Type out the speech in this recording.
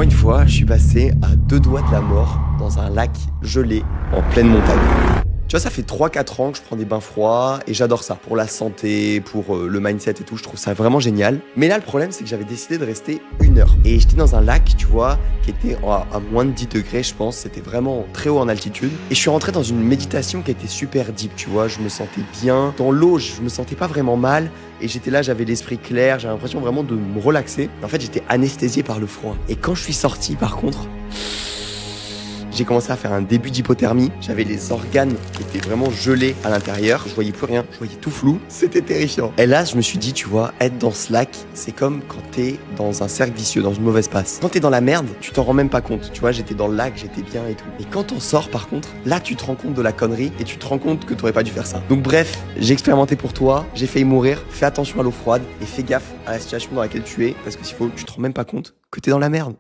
une fois, je suis passé à 2 doigts de la mort dans un lac gelé en pleine montagne. Tu vois, ça fait 3-4 ans que je prends des bains froids et j'adore ça. Pour la santé, pour le mindset et tout, je trouve ça vraiment génial. Mais là, le problème, c'est que j'avais décidé de rester 1 heure. Et j'étais dans un lac, tu vois, qui était à moins de 10 degrés, je pense. C'était vraiment très haut en altitude. Et je suis rentré dans une méditation qui était super deep, tu vois. Je me sentais bien. Dans l'eau, je me sentais pas vraiment mal. Et j'étais là, j'avais l'esprit clair, j'avais l'impression vraiment de me relaxer. En fait, j'étais anesthésié par le froid. Et quand je suis sorti, par contre, j'ai commencé à faire un début d'hypothermie. J'avais les organes qui étaient vraiment gelés à l'intérieur. Je voyais plus rien, je voyais tout flou. C'était terrifiant. Et là, je me suis dit, tu vois, être dans ce lac, c'est comme quand t'es dans un cercle vicieux, dans une mauvaise passe. Quand t'es dans la merde, tu t'en rends même pas compte. Tu vois, j'étais dans le lac, j'étais bien et tout. Et quand on sort, par contre, là, tu te rends compte de la connerie et tu te rends compte que t'aurais pas dû faire ça. Donc bref, j'ai expérimenté pour toi, j'ai failli mourir. Fais attention à l'eau froide et fais gaffe à la situation dans laquelle tu es, parce que s'il faut, tu te rends même pas compte que t'es dans la merde.